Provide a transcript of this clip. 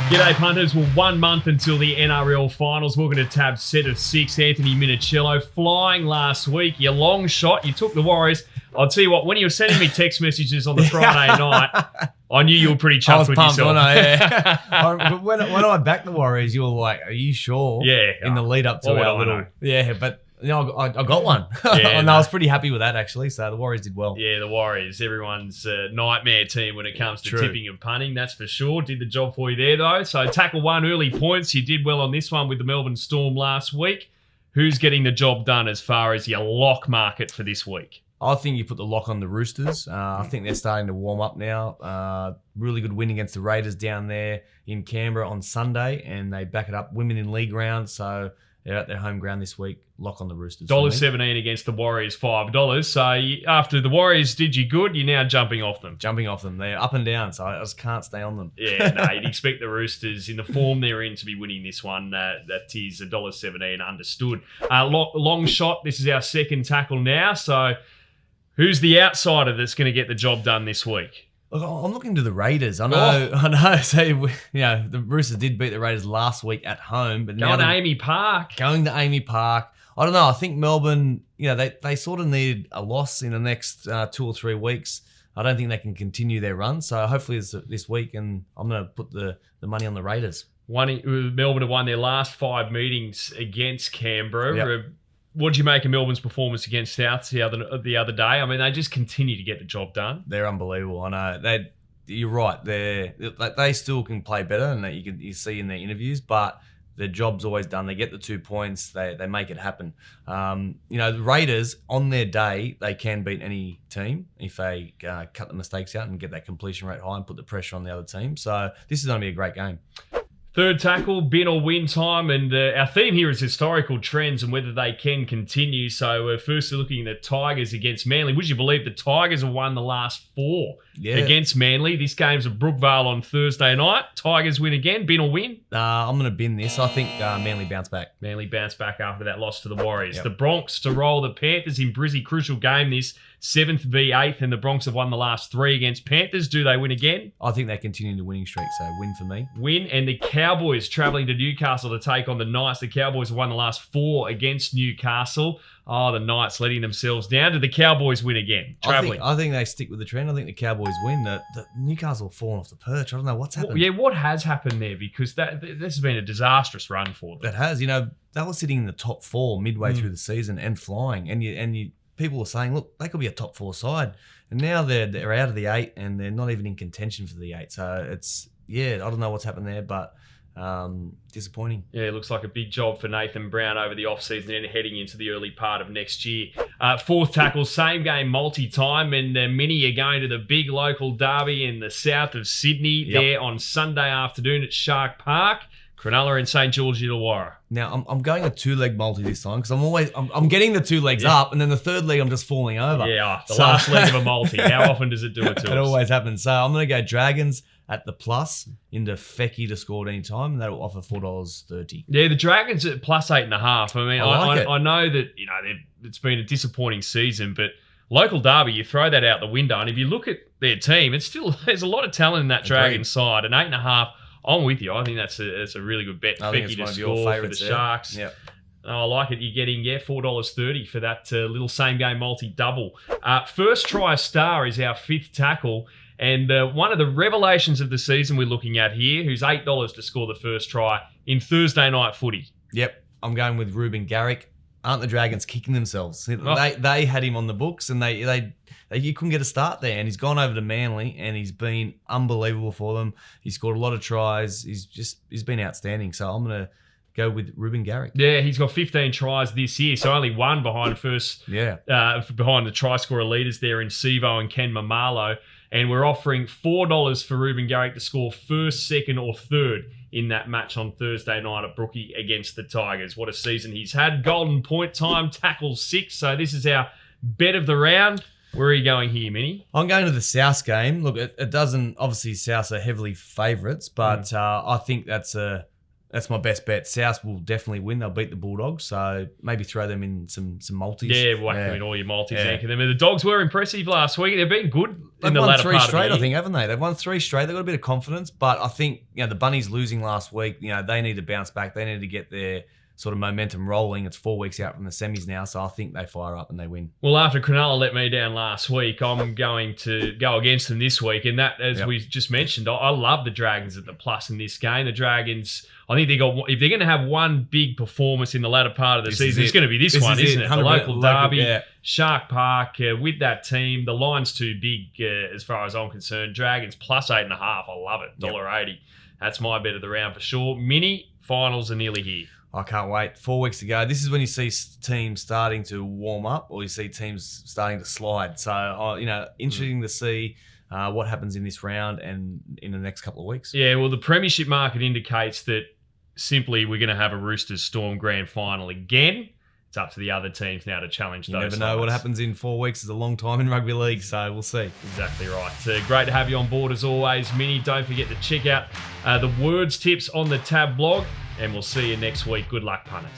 G'day punters. Well, 1 month until the NRL finals. Welcome to Tab's set of 6. Anthony Minichiello flying last week. Your long shot. You took the Warriors. I'll tell you what, when you were sending me text messages on the Friday night, I knew you were pretty chuffed with yourself. Yeah. when I backed the Warriors, you were like, "Are you sure?" Yeah. In the lead up to our little, but you know, I got one, Yeah, and I was pretty happy with that actually. So the Warriors did well. Yeah, the Warriors, everyone's nightmare team when it comes to True. tipping and punting, that's for sure. Did the job for you there though. So tackle 1 early points. You did well on this one with the Melbourne Storm last week. Who's getting the job done as far as your lock market for this week? I think you put the lock on the Roosters. I think they're starting to warm up now. Really good win against the Raiders down there in Canberra on Sunday, and they back it up. Women in league round, so they're at their home ground this week. Lock on the Roosters. $1.17 against the Warriors, $5. So after the Warriors did you good, you're now jumping off them. Jumping off them. They're up and down, so I just can't stay on them. Yeah, no, you'd expect the Roosters, in the form they're in, to be winning this one. That is $1.17, understood. Long shot, this is our second tackle now. So who's the outsider that's going to get the job done this week? Look, I'm looking to the Raiders. I know. So, you know, the Roosters did beat the Raiders last week at home, but now going to Amy Park. Going to Amy Park. I don't know. I think Melbourne, you know, they sort of need a loss in the next 2 or 3 weeks. I don't think they can continue their run. So hopefully it's this week, and I'm going to put the money on the Raiders. Melbourne have won their last 5 meetings against Canberra. Yep. What did you make of Melbourne's performance against Souths the other day? I mean, they just continue to get the job done. They're unbelievable. I know. You're right. They still can play better, and that you see in their interviews, but their job's always done. They get the 2 points. They make it happen. You know, the Raiders, on their day, they can beat any team if they cut the mistakes out and get that completion rate high and put the pressure on the other team. So this is going to be a great game. Third tackle, bin or win time, and our theme here is historical trends and whether they can continue. So we're firstly looking at the Tigers against Manly. Would you believe the Tigers have won the last 4 against Manly? This game's at Brookvale on Thursday night. Tigers win again, bin or win? I'm going to bin this. I think Manly bounce back. Manly bounce back after that loss to the Warriors. Yep. The Bronx to roll the Panthers in Brizzy. Crucial game this, 7th v 8th, and the Bronx have won the last 3 against Panthers. Do they win again? I think they continue the winning streak, so win for me. Win. And the Cowboys travelling to Newcastle to take on the Knights. The Cowboys have won the last 4 against Newcastle. Oh, the Knights letting themselves down. Do the Cowboys win again? Travelling. I think they stick with the trend. I think the Cowboys win. The Newcastle have fallen off the perch. I don't know what's happened. Well, yeah, what has happened there? Because this has been a disastrous run for them. It has. You know, they were sitting in the top 4 midway through the season and flying. And people were saying, look, they could be a top 4 side. And now they're out of the 8 and they're not even in contention for the 8. So it's, I don't know what's happened there, but disappointing. Yeah, it looks like a big job for Nathan Brown over the offseason and heading into the early part of next year. Fourth tackle, same game multi-time, and Mini are going to the big local derby in the south of Sydney there on Sunday afternoon at Shark Park. Cronulla and St. George Illawarra. Now, I'm going a 2-leg multi this time because I'm getting the 2 legs up, and then the third leg I'm just falling over. Yeah, last leg of a multi. How often does it do it to us? It always happens. So I'm going to go Dragons at the plus into Fecky to score at any time, and that'll offer $4.30. Yeah, the Dragons at plus 8.5. I mean, I know that it's been a disappointing season, but local derby, you throw that out the window, and if you look at their team, there's a lot of talent in that Dragons side. An 8.5. I'm with you. I think that's a really good bet. Fecky to score for the Sharks. Yep. I like it. You're getting $4.30 for that little same game multi-double. First try star is our 5th tackle. And one of the revelations of the season we're looking at here, who's $8 to score the first try in Thursday night footy. Yep. I'm going with Ruben Garrick. Aren't the Dragons kicking themselves? They had him on the books, and you couldn't get a start there. And he's gone over to Manly, and he's been unbelievable for them. He's scored a lot of tries. He's been outstanding. So I'm going to go with Ruben Garrick. Yeah, he's got 15 tries this year, so only one behind behind the try scorer leaders there in Sivo and Ken Mamalo. And we're offering $4 for Ruben Garrick to score first, second, or third in that match on Thursday night at Brookie against the Tigers. What a season he's had. Golden point time, tackle 6. So this is our bet of the round. Where are you going here, Minnie? I'm going to the South game. Look, it doesn't, obviously South are heavily favourites, but I think that's a That's my best bet. South will definitely win. They'll beat the Bulldogs. So maybe throw them in some multis. Yeah, whack them in all your multis. Anchor them. And the Dogs were impressive last week. They've been good They've in the won latter three part straight, of the year. I think, haven't they? They've won 3 straight. They've got a bit of confidence. But I think, the Bunnies losing last week, they need to bounce back. They need to get their sort of momentum rolling. It's 4 weeks out from the semis now, so I think they fire up and they win. Well, after Cronulla let me down last week, I'm going to go against them this week. And that, as we just mentioned, I love the Dragons at the plus in this game. The Dragons, I think if they're going to have one big performance in the latter part of the season, it's going to be this one, isn't it? The local derby, Shark Park, with that team. The line's too big as far as I'm concerned. Dragons plus 8.5. I love it. $1.80. That's my bet of the round for sure. Mini finals are nearly here. I can't wait. 4 weeks to go. This is when you see teams starting to warm up, or you see teams starting to slide. So, interesting to see what happens in this round and in the next couple of weeks. Yeah, well, the premiership market indicates that simply we're going to have a Roosters Storm grand final again. It's up to the other teams now to challenge those. You never know what happens in 4 weeks. It's a long time in rugby league, so we'll see. Exactly right. Great to have you on board as always, Mini. Don't forget to check out the words tips on the Tab blog, and we'll see you next week. Good luck, punters.